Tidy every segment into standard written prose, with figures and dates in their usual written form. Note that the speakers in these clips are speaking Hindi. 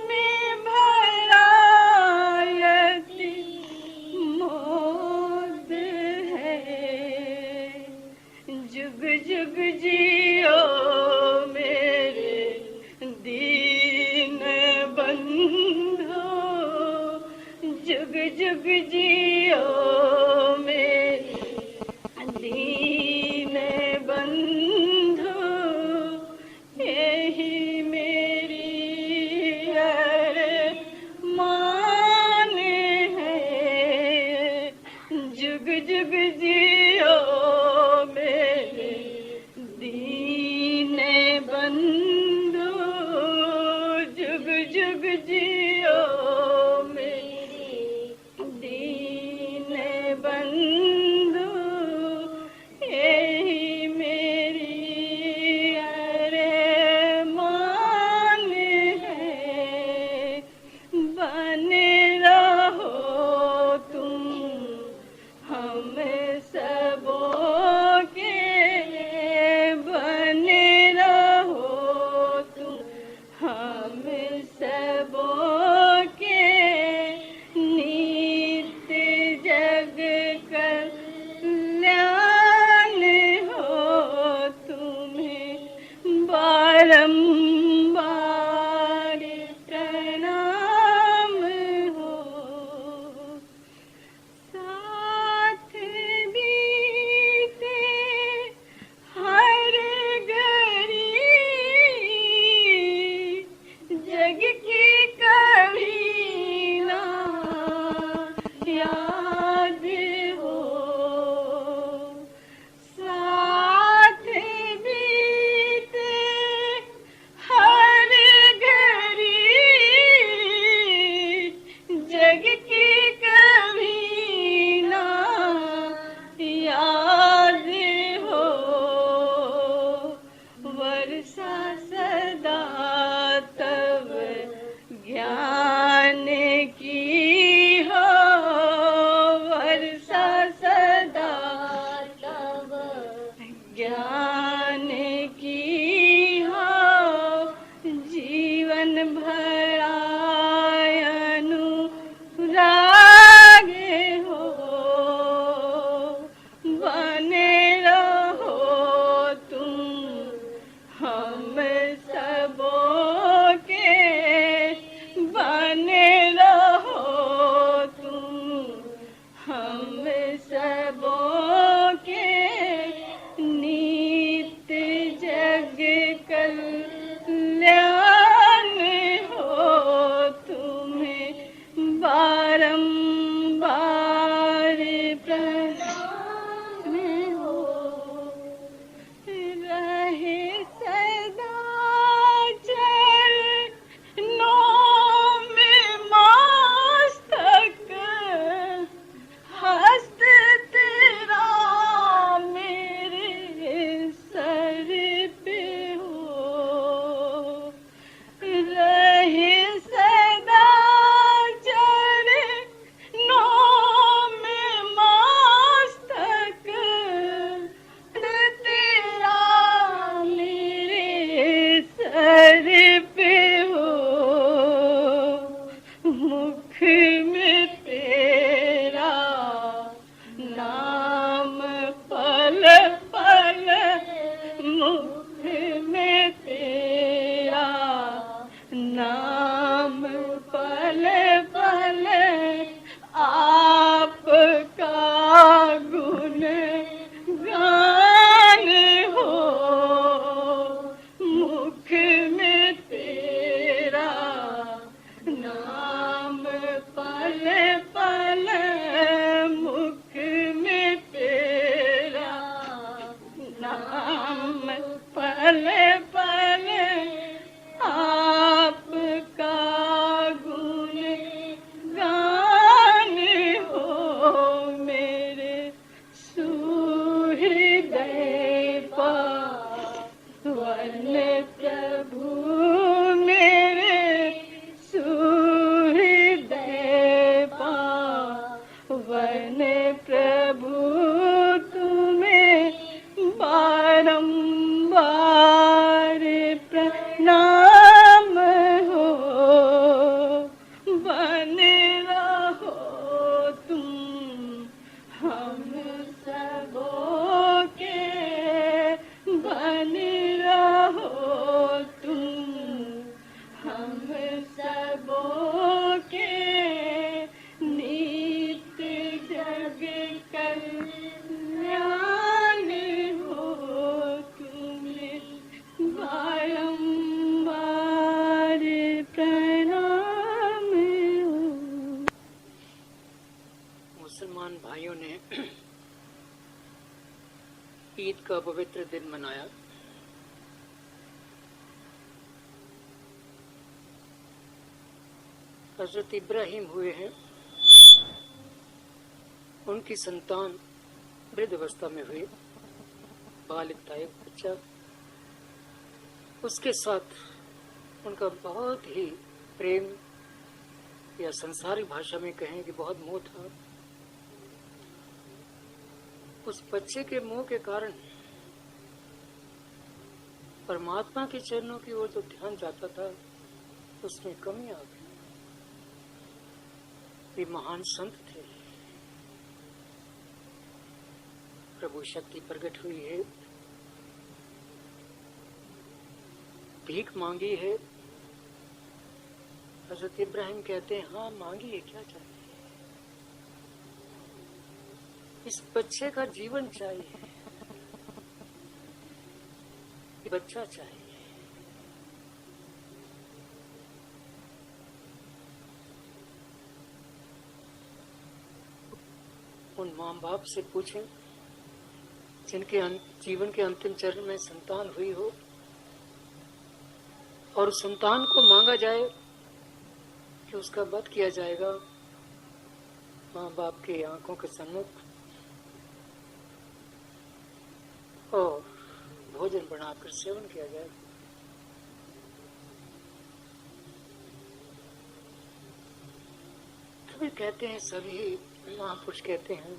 में भरा यतीमोद है। जुग जुग जियो मेरे दीन बंधो, जुग जुग जियो मेरे दीन बंधो। यही मेरी अरमान है। जुग जुग जियो मेरे दीन बंधो, जुग जुग जियो मेरे दीन बंधो। यही मेरी अरमान है। बने रहो तुम हम सबों के, बने रहो तुम हम सबों के। नित्य जग कल्याण हो तुम्हें बारंबार प्रणाम हो। साथ बीते हर घड़ी, जग की कभी ना याद हो। साथ बीते हर घड़ी, जग की कभी ना याद हो। वर्षा सदा तब सबों के नित्य जग कल्याण हो तुम्हें बारंबार प्रणाम हो। मुसलमान भाइयों ने ईद का पवित्र दिन मनाया। हजरत इब्राहिम हुए हैं, उनकी संतान वृद्ध अवस्था में हुई, बालिग था एक बच्चा। उसके साथ उनका बहुत ही प्रेम, या संसारिक भाषा में कहें कि बहुत मोह था। उस बच्चे के मोह के कारण परमात्मा के चरणों की ओर जो ध्यान जाता था उसमें कमी आ गई। वे महान संत थे, प्रभु शक्ति प्रकट हुई है, भीख मांगी है। हजरत इब्राहिम कहते हैं, हाँ मांगी है, क्या चाहिए? इस बच्चे का जीवन चाहिए, बच्चा चाहिए। उन माँ बाप से पूछें जिनके जीवन के अंतिम चरण में संतान हुई हो और संतान को मांगा जाए कि उसका वध किया जाएगा, माँ बाप के आंखों के सम्मुख, और भोजन बनाकर सेवन किया जाए। कभी कहते हैं, सभी महापुरुष कहते हैं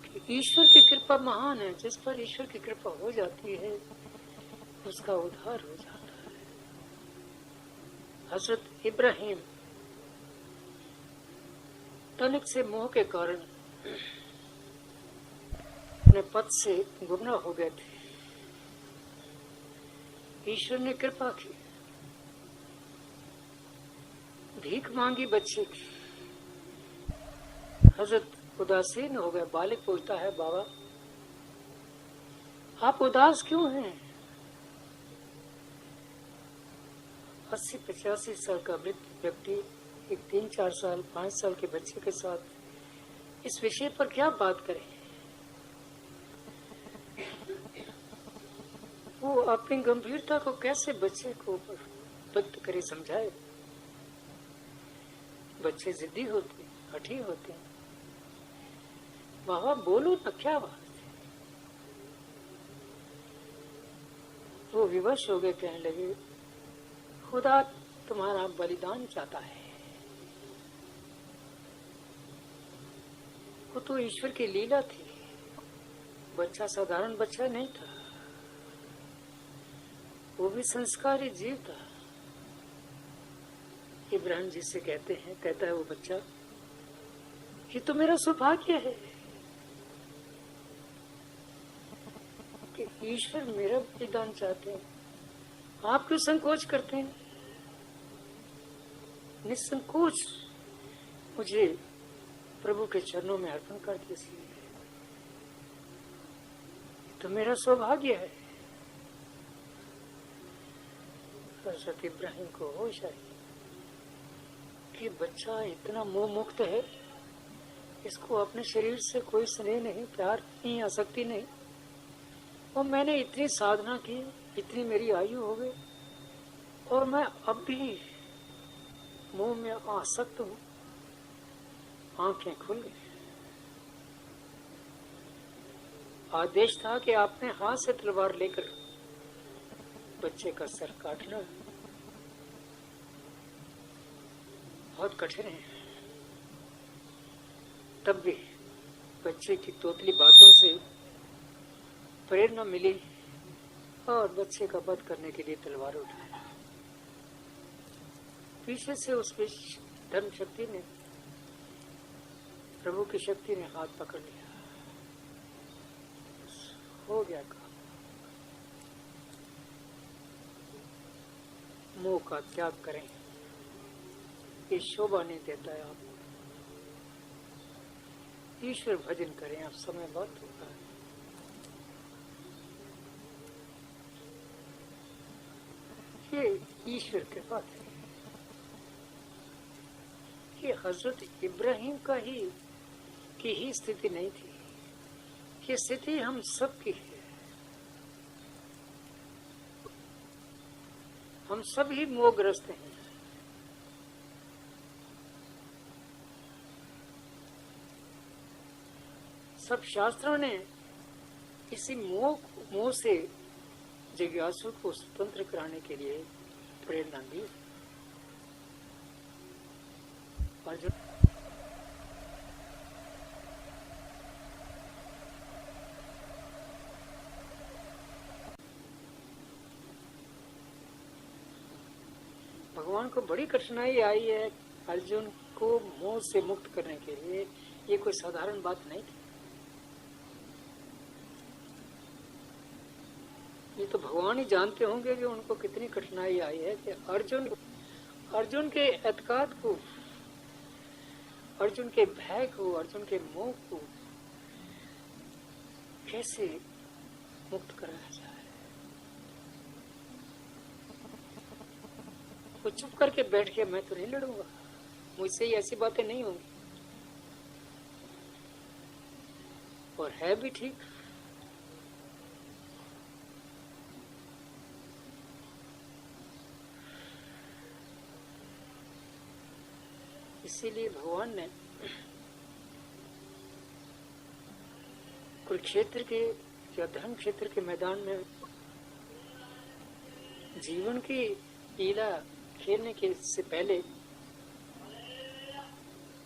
कि ईश्वर की कृपा महान है। जिस पर ईश्वर की कृपा हो जाती है उसका उद्धार हो जाता है। हजरत इब्राहिम तनिक से मोह के कारण अपने पद से गुमराह हो गए थे। ईश्वर ने कृपा की, भीख मांगी बच्चे की। हजरत उदासीन हो गए। बालिक पूछता है, बाबा आप उदास क्यों हैं? 80-85 साल का वृद्ध व्यक्ति एक 3-4 साल 5 साल के बच्चे के साथ इस विषय पर क्या बात करें? वो अपनी गंभीरता को कैसे बच्चे को व्यक्त करे, समझाए? बच्चे जिद्दी होते, हठी होते हैं। बाबा बोलो ना, क्या बात है? वो विवश हो गए, कहने लगे, खुदा तुम्हारा बलिदान चाहता है। वो तो ईश्वर की लीला थी। बच्चा साधारण बच्चा नहीं था, वो भी संस्कारी जीव था। इब्राहिम जी से कहता है वो बच्चा, ये तो मेरा सौभाग्य है कि ईश्वर मेरा बलिदान चाहते हैं। आप क्यों संकोच करते हैं? निसंकोच मुझे प्रभु के चरणों में अर्पण कर दीजिए, तो मेरा सौभाग्य है। हजरत इब्राहिम को होश आई कि बच्चा इतना मोह मुक्त है, इसको अपने शरीर से कोई स्नेह नहीं, प्यार नहीं, आसक्ति नहीं। और मैंने इतनी साधना की, इतनी मेरी आयु हो गई, और मैं अब भी मोह में आसक्त हूँ। आंखें खुल गई। आदेश था कि आपने हाथ से तलवार लेकर बच्चे का सर काटना। बहुत कठिन है। तब भी बच्चे की तोतली बातों से प्रेरणा मिली और बच्चे का वध करने के लिए तलवार उठाया। पीछे से उस धर्म शक्ति ने, प्रभु की शक्ति ने हाथ पकड़ लिया। हो गया काम। मोह का त्याग करें, ये शोभा नहीं देता है आपको। ईश्वर भजन करें, अब समय बहुत होता है। ये ईश्वर के बात है। ये हजरत इब्राहिम की ही स्थिति नहीं थी, ये स्थिति हम सब की है। हम सब ही मोहग्रस्त हैं। सब शास्त्रों ने इसी मोह से जिज्ञासु को स्वतंत्र कराने के लिए प्रेरणा दी। अर्जुन भगवान को बड़ी कठिनाई आई है अर्जुन को मोह से मुक्त करने के लिए। ये कोई साधारण बात नहीं थी। ये तो भगवान ही जानते होंगे कि उनको कितनी कठिनाई आई है कि अर्जुन के एतकाद को, अर्जुन के भय को, अर्जुन के मोह को कैसे मुक्त कराया जाए। वो चुप करके बैठ गया, मैं तो नहीं लड़ूंगा, मुझसे ही ऐसी बातें नहीं होंगी। और है भी ठीक। इसीलिए भगवान ने कुरुक्षेत्र के या धर्म क्षेत्र के मैदान में जीवन की लीला खेलने के से पहले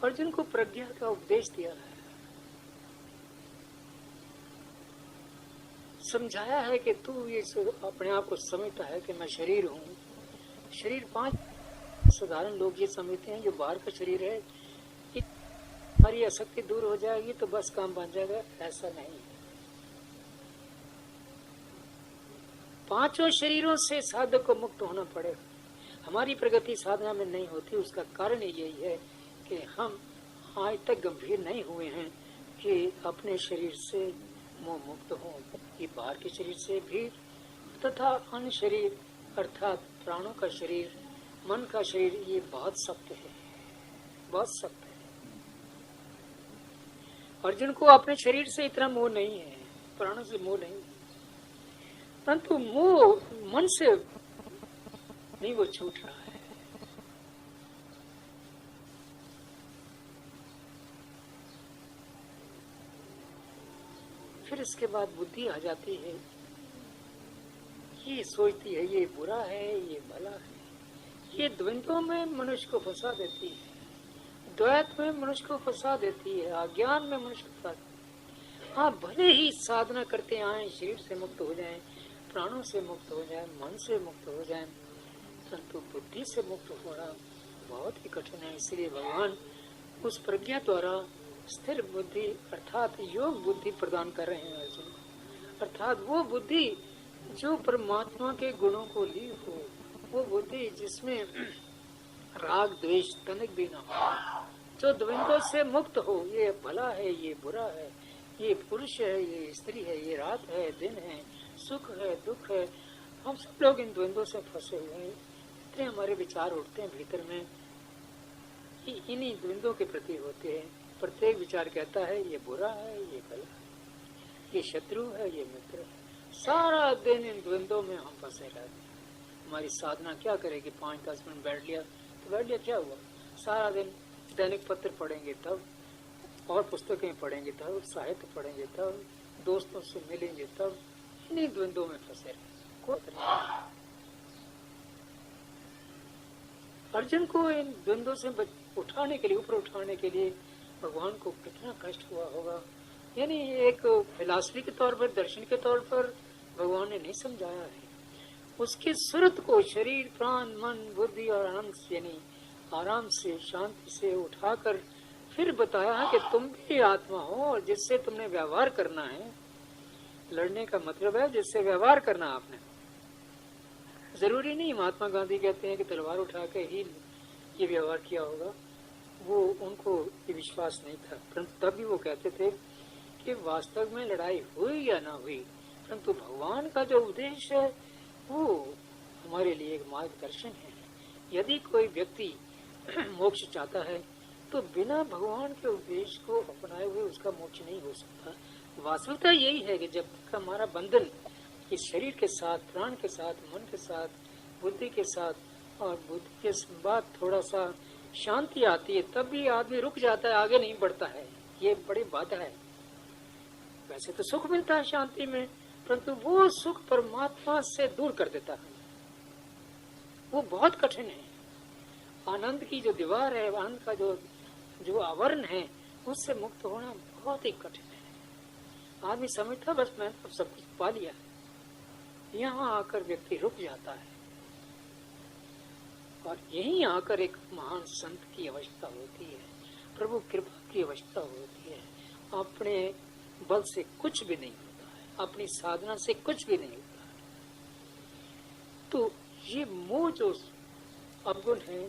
अर्जुन को प्रज्ञा का उपदेश दिया है, समझाया है कि तू ये अपने आप को समझता है कि मैं शरीर हूँ। शरीर 5 साधारण लोग ये समझते हैं जो बाहर का शरीर है, हमारी आसक्ति दूर हो जाएगी तो बस काम बन जाएगा। ऐसा नहीं है। 5 शरीरों से साधक को मुक्त होना पड़ेगा। हमारी प्रगति साधना में नहीं होती, उसका कारण यही है कि हम आज तक गंभीर नहीं हुए हैं कि अपने शरीर से मोह मुक्त हों। ये बाहर के शरीर से भी तथा अन्य शरीर अर्थात प्राणों का शरीर, मन का शरीर, ये बहुत सत्य है, बहुत सत्य है। अर्जुन को अपने शरीर से इतना मोह नहीं है, प्राणों से मोह नहीं, परंतु मोह मन से नहीं वो छूट रहा है। फिर इसके बाद बुद्धि आ जाती है, ये सोचती है ये बुरा है ये भला है। ये द्वंद्वों में मनुष्य को फंसा देती है, द्वैत में मनुष्य को फंसा देती है, अज्ञान में मनुष्य को फंसा देती है। हाँ, भले ही साधना करते आए, शरीर से मुक्त हो जाएं, प्राणों से मुक्त हो जाएं, मन से मुक्त हो जाएं, परंतु बुद्धि से मुक्त होना बहुत ही कठिन है। इसलिए भगवान उस प्रज्ञा द्वारा स्थिर बुद्धि अर्थात योग बुद्धि प्रदान कर रहे हैं अर्जुन को। अर्थात वो बुद्धि जो परमात्मा के गुणों को ली हो, वो बुद्धि जिसमें राग द्वेष तनिक भी ना हो, जो द्वंद्वों से मुक्त हो। ये भला है ये बुरा है, ये पुरुष है ये स्त्री है, ये रात है दिन है, सुख है दुख है। हम सब लोग इन द्वंद्वों से फंसे हुए हैं। इतने हमारे विचार उठते हैं भीतर में, इन्हीं द्वंद्वों के प्रति होते हैं। प्रत्येक विचार कहता है ये बुरा है ये भला है, ये शत्रु है ये मित्र है। सारा दिन इन द्वंद्वों में हम फंसे रहते हैं। हमारी साधना क्या करेगी? 5-10 मिनट बैठ लिया तो बैठ लिया, क्या हुआ? सारा दिन दैनिक पत्र पढ़ेंगे तब, और पुस्तकें पढ़ेंगे तब, साहित्य पढ़ेंगे तब, दोस्तों से मिलेंगे तब, इन्हीं द्वंद्वों में फंसे रहे। अर्जुन को इन द्वंद्वों से उठाने के लिए, ऊपर उठाने के लिए भगवान को कितना कष्ट हुआ होगा। यानी एक फिलॉसफी के तौर पर, दर्शन के तौर पर भगवान ने नहीं समझाया है। उसकी सूरत को शरीर प्राण मन बुद्धि और आनंद यानी आराम से शांति से उठाकर फिर बताया है कि तुम भी आत्मा हो और जिससे तुमने व्यवहार करना है। लड़ने का मतलब है जिससे व्यवहार करना आपने। जरूरी नहीं महात्मा गांधी कहते हैं कि तलवार उठा के ही ये व्यवहार किया होगा, वो उनको ये विश्वास नहीं था, परंतु तब भी वो कहते थे कि वास्तव में लड़ाई हुई या ना हुई, परंतु भगवान का जो उद्देश्य है वो हमारे लिए एक मार्गदर्शन है। यदि कोई व्यक्ति मोक्ष चाहता है तो बिना भगवान के उद्देश्य को अपनाए हुए उसका मोक्ष नहीं हो सकता। वास्तविकता यही है कि जब तक हमारा बंधन इस शरीर के साथ, प्राण के साथ, मन के साथ, बुद्धि के साथ, और बुद्धि के बाद थोड़ा सा शांति आती है तब भी आदमी रुक जाता है, आगे नहीं बढ़ता है। ये बड़ी बाधा है। वैसे तो सुख मिलता है शांति में, परंतु वो सुख परमात्मा से दूर कर देता है। वो बहुत कठिन है। आनंद की जो दीवार है, आनंद का जो आवरण है, उससे मुक्त होना बहुत ही कठिन है। आदमी समझता बस मैं तो सब कुछ पा लिया, यहाँ आकर व्यक्ति रुक जाता है। और यहीं आकर एक महान संत की अवस्था होती है, प्रभु कृपा की अवस्था होती है। अपने बल से कुछ भी नहीं होता है, अपनी साधना से कुछ भी नहीं होता है। तो ये मोह जो अवगुण है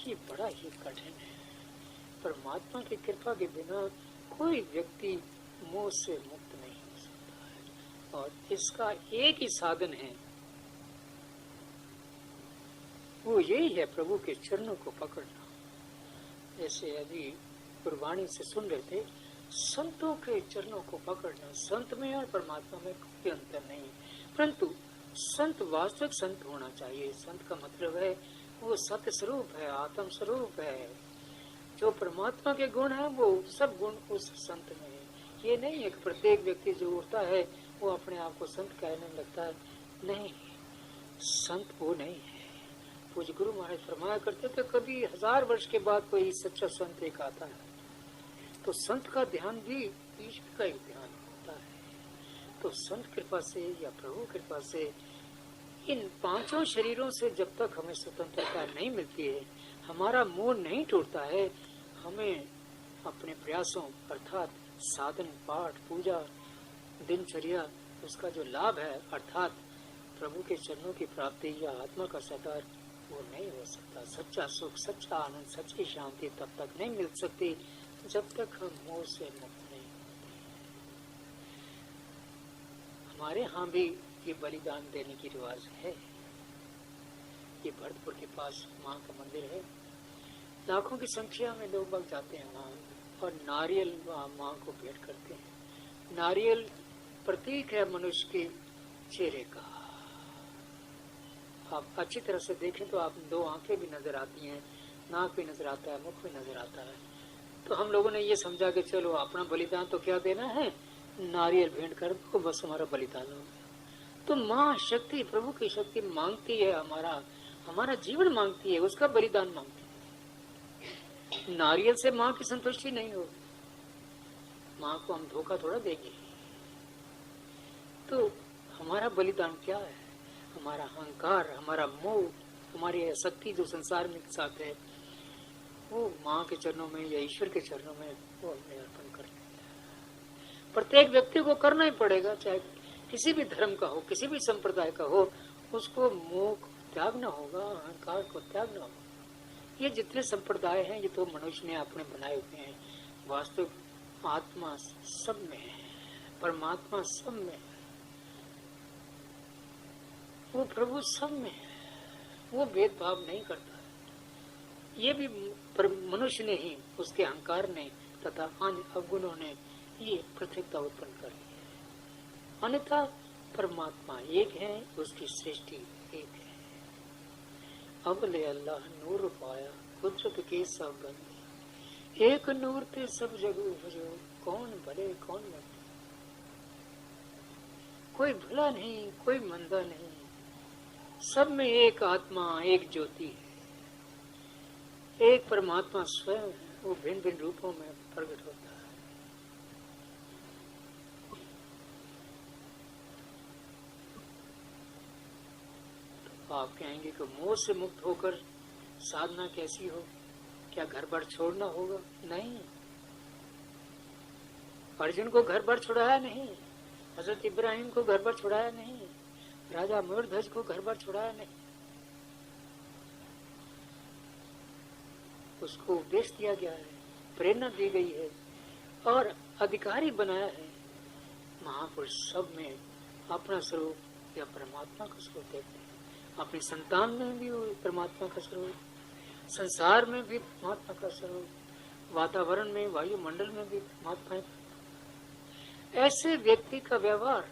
ये बड़ा ही कठिन है। परमात्मा की कृपा के बिना कोई व्यक्ति मोह से मुक्त नहीं हो सकता है। और इसका एक ही साधन है, वो यही है प्रभु के चरणों को पकड़ना। जैसे अभी गुरबाणी से सुन रहे थे, संतों के चरणों को पकड़ना। संत में और परमात्मा में कोई अंतर नहीं, परंतु संत वास्तविक संत होना चाहिए। संत का मतलब है वो सत्य स्वरूप है, आत्म स्वरूप है। जो परमात्मा के गुण है वो सब गुण उस संत में है। ये नहीं है कि प्रत्येक व्यक्ति जो उठता है वो अपने आप को संत कहने लगता है। नहीं, संत वो नहीं है। पूज्य गुरु महाराज फरमाया करते थे कभी 1000 वर्ष के बाद कोई सच्चा संत एक आता है तो संत का ध्यान भी ईश्वर का ही ध्यान होता है। तो संत कृपा से या प्रभु कृपा से इन पांचों शरीरों से जब तक हमें स्वतंत्रता नहीं मिलती है, हमारा मोह नहीं टूटता है, हमें अपने प्रयासों अर्थात साधन, पाठ, पूजा, दिनचर्या, उसका जो लाभ है अर्थात प्रभु के चरणों की प्राप्ति या आत्मा का साकार, वो नहीं हो सकता। सच्चा सुख, सच्चा आनंद, सच्ची शांति तब तक नहीं मिल सकती जब तक हम मोह से मुक्त नहीं होते। हमारे यहाँ भी ये बलिदान देने की रिवाज है। ये भरतपुर के पास माँ का मंदिर है, लाखों की संख्या में लोग बाग जाते हैं वहाँ और नारियल माँ को भेंट करते हैं। नारियल प्रतीक है मनुष्य के चेहरे का। आप अच्छी तरह से देखें तो आप 2 आंखें भी नजर आती हैं, नाक भी नजर आता है, मुख भी नजर आता है। तो हम लोगों ने ये समझा कि चलो अपना बलिदान तो क्या देना है, नारियल भेंट कर दो, बस हमारा बलिदान हो गया। तो माँ शक्ति, प्रभु की शक्ति मांगती है, हमारा जीवन मांगती है, उसका बलिदान मांगती है। नारियल से माँ की संतुष्टि नहीं होगी। माँ को हम धोखा थोड़ा देंगे। तो हमारा बलिदान क्या है? हमारा अहंकार, हमारा मोह, हमारी आसक्ति जो संसार में साथ है, वो माँ के चरणों में या ईश्वर के चरणों में वो हमें अर्पण कर देता है। प्रत्येक व्यक्ति को करना ही पड़ेगा, चाहे किसी भी धर्म का हो, किसी भी संप्रदाय का हो, उसको मोह को त्यागना होगा, अहंकार को त्यागना होगा। ये जितने संप्रदाय हैं ये तो मनुष्य ने अपने बनाए हुए हैं। वास्तविक आत्मा सब में है, परमात्मा सब में है, वो प्रभु सब में है, वो भेदभाव नहीं करता है। ये भी मनुष्य ने ही, उसके अहंकार ने तथा अन्य अवगुणों ने ये पृथकता उत्पन्न कर ली है। अन्यथा परमात्मा एक है, उसकी सृष्टि एक है। अबले अल्लाह नूर पाया कुदरत के सब बंदे, एक नूर ते सब जग उपजो, कौन भले कौन मंदे। कोई भला नहीं, कोई मंदा नहीं, सब में एक आत्मा, एक ज्योति है, एक परमात्मा स्वयं है। वो भिन्न भिन्न रूपों में प्रकट होता है। तो आप कहेंगे कि मोह से मुक्त होकर साधना कैसी हो? क्या घर बार छोड़ना होगा? नहीं, अर्जुन को घर बार छुड़ाया नहीं, हजरत इब्राहिम को घर बार छुड़ाया नहीं, राजा मयूरध्वज को घर बार छुड़ाया नहीं, उसको उपदेश दिया गया है, प्रेरणा दी गई है और अधिकारी बनाया है। महापुरुष सब में अपना स्वरूप या परमात्मा का स्वरूप देखते हैं। अपनी संतान में भी परमात्मा का स्वरूप, संसार में भी परमात्मा का स्वरूप, वातावरण में, वायुमंडल में भी परमात्मा है। ऐसे व्यक्ति का व्यवहार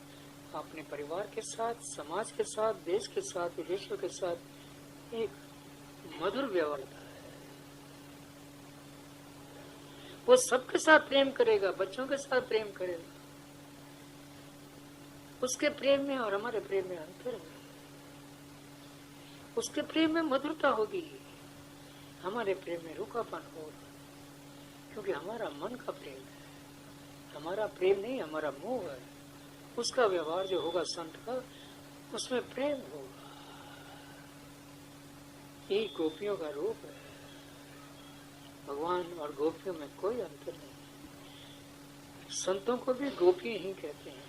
अपने परिवार के साथ, समाज के साथ, देश के साथ, विदेशों के साथ एक मधुर व्यवहार होता है। वो सबके साथ प्रेम करेगा, बच्चों के साथ प्रेम करेगा। उसके प्रेम में और हमारे प्रेम में अंतर है। उसके प्रेम में मधुरता होगी, हमारे प्रेम में रूखापन होगा, क्योंकि हमारा मन का प्रेम है, हमारा प्रेम नहीं, हमारा मोह है। उसका व्यवहार जो होगा संत का, उसमें प्रेम होगा। यही गोपियों का रूप है। भगवान और गोपियों में कोई अंतर नहीं। संतों को भी गोपी ही कहते हैं।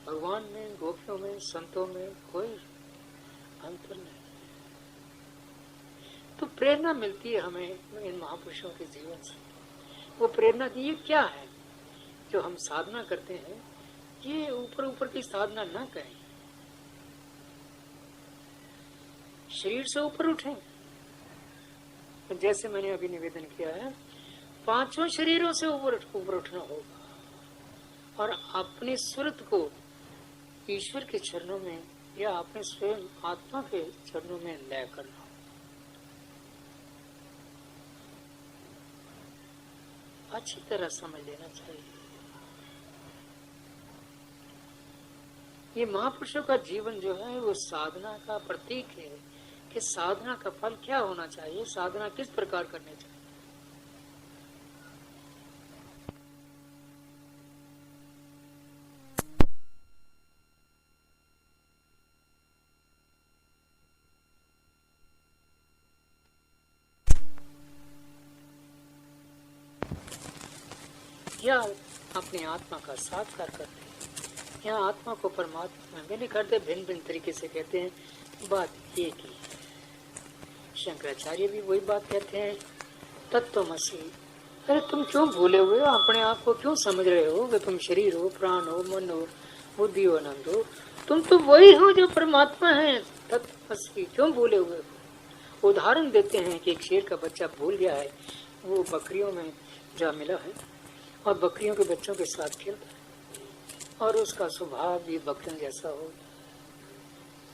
भगवान में, गोपियों में, संतों में कोई अंतर नहीं। तो प्रेरणा मिलती है हमें इन महापुरुषों के जीवन से। वो प्रेरणा की ये क्या है जो हम साधना करते हैं, ये ऊपर ऊपर की साधना ना करें, शरीर से ऊपर उठें। जैसे मैंने अभी निवेदन किया है, पांचों शरीरों से ऊपर उठना होगा और अपनी सुरत को ईश्वर के चरणों में या अपने स्वयं आत्मा के चरणों में लय करना हो। अच्छी तरह समझ लेना चाहिए। ये महापुरुषों का जीवन जो है वो साधना का प्रतीक है कि साधना का फल क्या होना चाहिए, साधना किस प्रकार करनी चाहिए। या अपनी आत्मा का साक्षात्कार करते हैं, यहाँ आत्मा को परमात्मा में नहीं करते, भिन्न भिन्न तरीके से कहते हैं, बात एक ही है। शंकराचार्य भी वही बात कहते हैं, तत्त्वमसि। अरे तुम क्यों भूले हुए हो, अपने आप को क्यों समझ रहे हो कि तुम शरीर हो, प्राण हो, मन हो, बुद्धि हो, आनंद हो। तुम तो वही हो जो परमात्मा है, तत्त्वमसि। क्यों भूले हुए हो। उदाहरण देते हैं कि एक शेर का बच्चा भूल गया है, वो बकरियों में जा मिला है और बकरियों के बच्चों के साथ खेलता है और उसका स्वभाव भी बकरियों जैसा हो।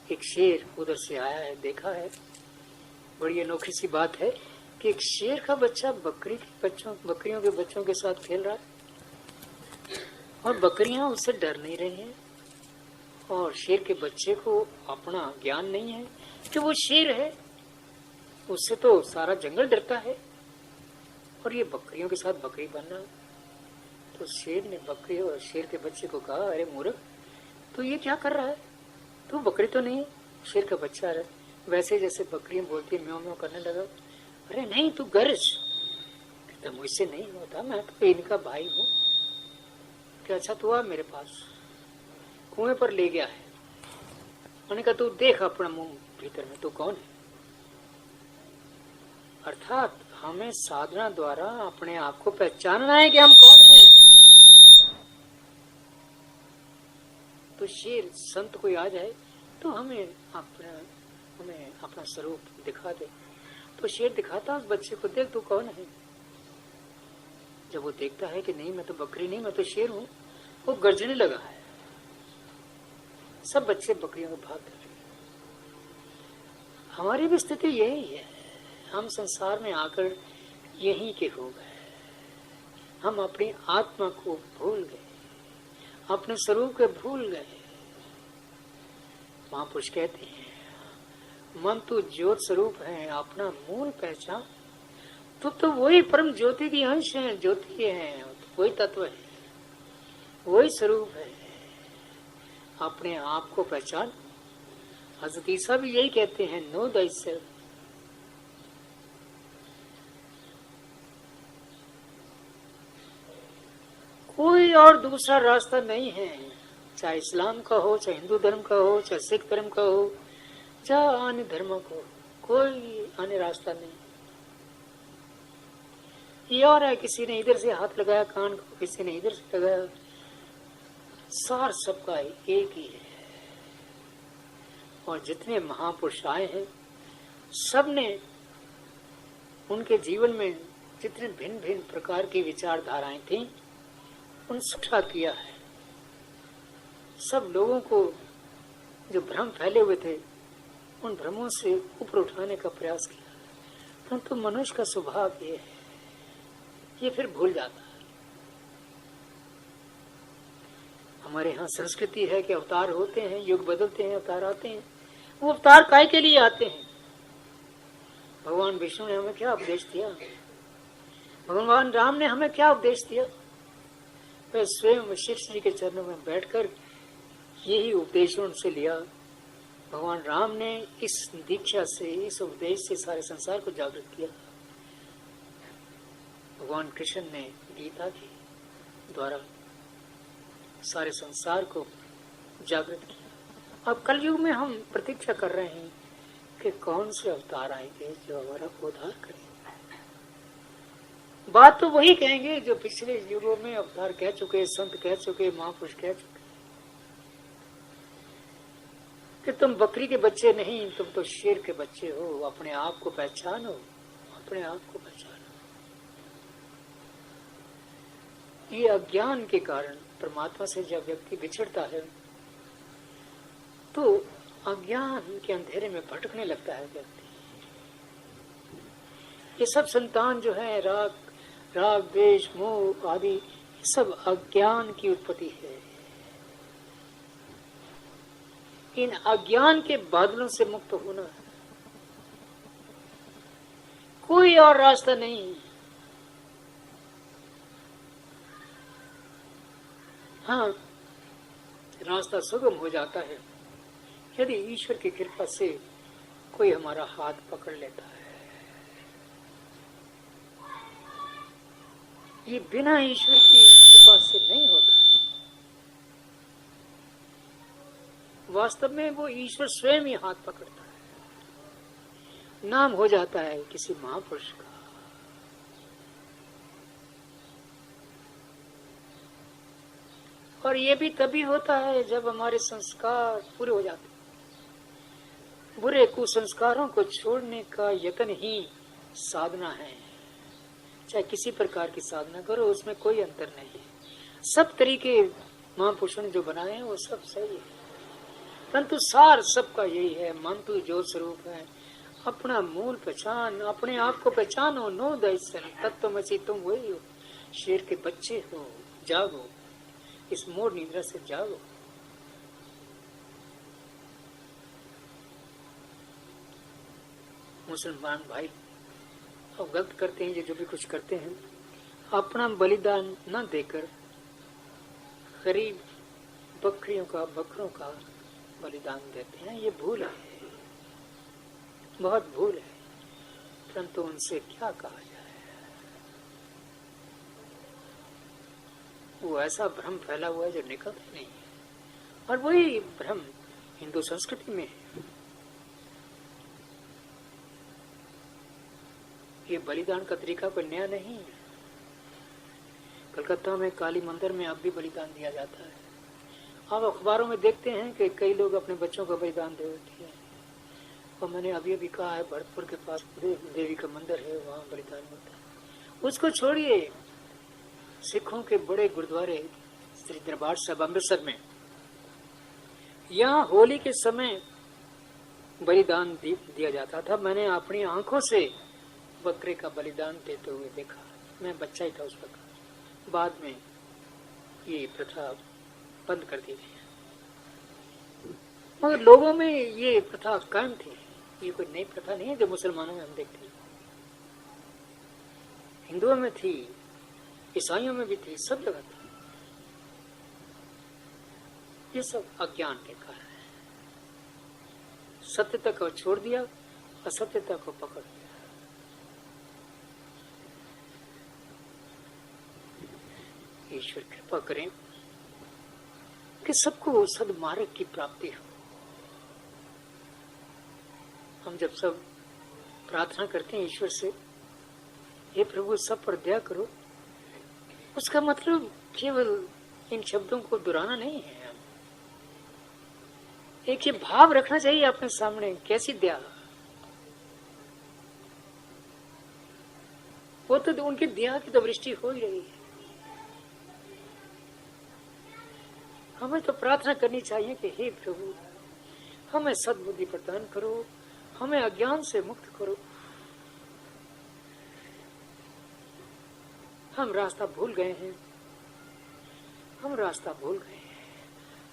एक शेर उधर से आया है, देखा है। बड़ी अनोखी सी बात है कि एक शेर का बच्चा बकरियों के बच्चों के साथ खेल रहा है और बकरियां उससे डर नहीं रही हैं और शेर के बच्चे को अपना ज्ञान नहीं है कि वो शेर है, उससे तो सारा जंगल डरता है और ये बकरियों के साथ बकरी बनना। तो शेर ने बकरी और शेर के बच्चे को कहा, अरे मूर्ख, तू ये क्या कर रहा है, तू बकरी तो नहीं। शेर का बच्चा है, वैसे जैसे बकरियां बोलती म्याऊं म्याऊं करने लगा। अरे नहीं, तू गरज। कहता मुझसे नहीं होता, मैं तो इनका भाई हूँ। क्या अच्छा तू आ मेरे पास। कुएं पर ले गया है, मैंने कहा तू देख अपना मुंह भीतर में, तू कौन है। अर्थात हमें साधना द्वारा अपने आप को पहचानना है कि हम कौन हैं। तो शेर संत कोई आ जाए तो हमें अपना स्वरूप दिखा दे। तो शेर दिखाता उस बच्चे को, देख तू कौन है। जब वो देखता है कि नहीं मैं तो बकरी नहीं, मैं तो शेर हूँ, वो गर्जने लगा है। सब बच्चे बकरियों को भाग कर। हमारी भी स्थिति यही है। हम संसार में आकर यहीं के हो गए। हम अपनी आत्मा को भूल गए, अपने स्वरूप को भूल गए। महापुरुष कहते हैं मन तो ज्योत स्वरूप है, अपना मूल पहचान। तो वही परम ज्योति की अंश है, ज्योति है, वही तत्व है, वही स्वरूप है। अपने आप को पहचान। हज़रत ईसा भी यही कहते हैं, नो thyself। कोई और दूसरा रास्ता नहीं है। चाहे इस्लाम का हो, चाहे हिंदू धर्म का हो, चाहे सिख धर्म का हो, चाहे अन्य धर्मों का हो, कोई अन्य रास्ता नहीं। ये और है, किसी ने इधर से हाथ लगाया कान को, किसी ने इधर से लगाया, सार सबका एक ही है। और जितने महापुरुष आए हैं, सबने उनके जीवन में जितने भिन्न भिन्न प्रकार की विचारधाराएं थी, उन सबका किया है। सब लोगों को जो भ्रम फैले हुए थे, उन भ्रमों से ऊपर उठाने का प्रयास किया। परंतु मनुष्य का स्वभाव ये है, ये फिर भूल जाता है। हमारे यहाँ संस्कृति है कि अवतार होते हैं, युग बदलते हैं, अवतार आते हैं। वो अवतार काय के लिए आते हैं? भगवान विष्णु ने हमें क्या उपदेश दिया? भगवान राम ने हमें क्या उपदेश दिया? वह स्वयं वशिष्ठ जी के चरणों में बैठकर यही उपदेश उनसे लिया। भगवान राम ने इस दीक्षा से, इस उपदेश से सारे संसार को जागृत किया। भगवान कृष्ण ने गीता के द्वारा सारे संसार को जागृत किया। अब कलयुग में हम प्रतीक्षा कर रहे हैं कि कौन से अवतार आएंगे जो हमारा उद्धार करें। बात तो वही कहेंगे जो पिछले युगों में अवतार कह चुके, संत कह चुके, महापुरुष कह चुके कि तुम बकरी के बच्चे नहीं, तुम तो शेर के बच्चे हो। अपने आप को पहचानो, अपने आप को पहचानो। ये अज्ञान के कारण परमात्मा से जब व्यक्ति बिछड़ता है तो अज्ञान के अंधेरे में भटकने लगता है व्यक्ति। ये सब संतान जो है, राग द्वेष मोह आदि, ये सब अज्ञान की उत्पत्ति है। इन अज्ञान के बादलों से मुक्त होना है, कोई और रास्ता नहीं। हाँ, रास्ता सुगम हो जाता है यदि ईश्वर की कृपा से कोई हमारा हाथ पकड़ लेता है। ये बिना ईश्वर की कृपा से नहीं होता है। वास्तव में वो ईश्वर स्वयं ही हाथ पकड़ता है। नाम हो जाता है किसी महापुरुष का। और ये भी तभी होता है जब हमारे संस्कार पूरे हो जाते हैं। बुरे कुसंस्कारों को छोड़ने का यत्न ही साधना है। चाहे किसी प्रकार की साधना करो, उसमें कोई अंतर नहीं है। सब तरीके महापुरुषों ने जो बनाए हैं वो सब सही है, परंतु सार सबका यही है। मन तो जो स्वरूप है, अपना मूल पहचान, अपने आप को पहचानो। नो दर्शन तत्वमसि, तुम वही हो। शेर के बच्चे हो, जागो, इस मोड़ निद्रा से जागो। मुसलमान भाई अब गलत करते हैं, जो भी कुछ करते हैं, अपना बलिदान न देकर गरीब बकरियों का, बकरों का बलिदान देते हैं। ये भूल है, बहुत भूल है। परंतु उनसे क्या कहा जाए? वो ऐसा भ्रम फैला हुआ है जो निकलता नहीं है। और वही भ्रम हिंदू संस्कृति में है। ये बलिदान का तरीका कोई नया नहीं है। कलकत्ता में काली मंदिर में अब भी बलिदान दिया जाता है। आप अखबारों में देखते हैं कि कई लोग अपने बच्चों का बलिदान दे देते हैं। और मैंने अभी कहा है, भरतपुर के पास देवी का मंदिर है, वहाँ बलिदान होता है। उसको छोड़िए, सिखों के बड़े गुरुद्वारे श्री दरबार साहब अमृतसर में, यहाँ होली के समय बलिदान दिया जाता था। मैंने अपनी आंखों से बकरे का बलिदान देते हुए देखा। मैं बच्चा ही था उस वक्त। बाद में ये प्रथा बंद कर दी गई, मगर लोगों में ये प्रथा कायम थी। ये कोई नई प्रथा नहीं है जो मुसलमानों में हम देखते हैं। हिंदुओं में थी, ईसाइयों में भी थी, सब जगह थी। ये सब अज्ञान के कारण है। सत्यता को छोड़ दिया, असत्यता को पकड़ लिया। ईश्वर कृपा करें कि सबको सदमार्ग की प्राप्ति हो। हम जब सब प्रार्थना करते हैं ईश्वर से, हे प्रभु सब पर दया करो, उसका मतलब केवल इन शब्दों को दोहराना नहीं है। एक ये भाव रखना चाहिए अपने सामने, कैसी दया। वो तो उनकी दया की तो वृष्टि हो ही रही है। हमें तो प्रार्थना करनी चाहिए कि हे प्रभु हमें सद्बुद्धि प्रदान करो, हमें अज्ञान से मुक्त करो। हम रास्ता भूल गए हैं, हम रास्ता भूल गए हैं,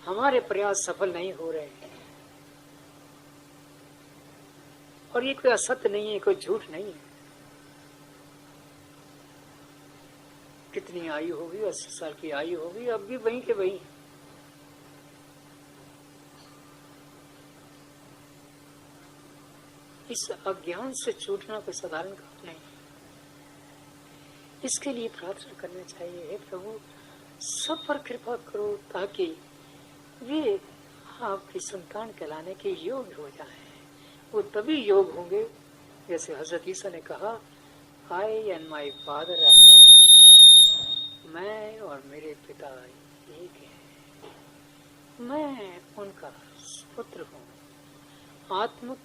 हमारे प्रयास सफल नहीं हो रहे हैं। और ये कोई असत्य नहीं है, कोई झूठ नहीं है। कितनी आयु होगी, 80 साल की आयु होगी, अब भी वहीं के वहीं। इस अज्ञान से छूटना कोई साधारण काम नहीं। इसके लिए प्रार्थना करना चाहिए, हे प्रभु सब पर कृपा करो ताकि वे आपकी संतान कहलाने के योग्य हो जाएं। वो तभी योग होंगे जैसे हजरत ईसा ने कहा, I and my father are one. मैं और मेरे पिता एक हैं, मैं उनका पुत्र हूँ, आत्मिक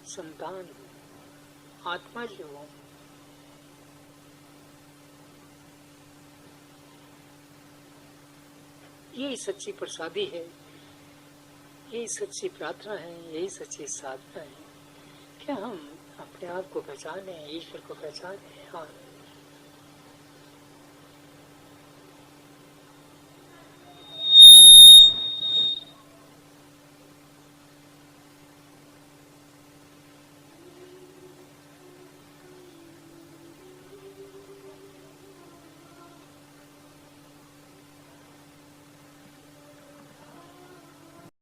संतान हूँ, आत्मा जो हूँ। यही सच्ची प्रसादी है, यही सच्ची प्रार्थना है, यही सच्ची साधना है कि हम अपने आप को पहचाने, ईश्वर को पहचाने और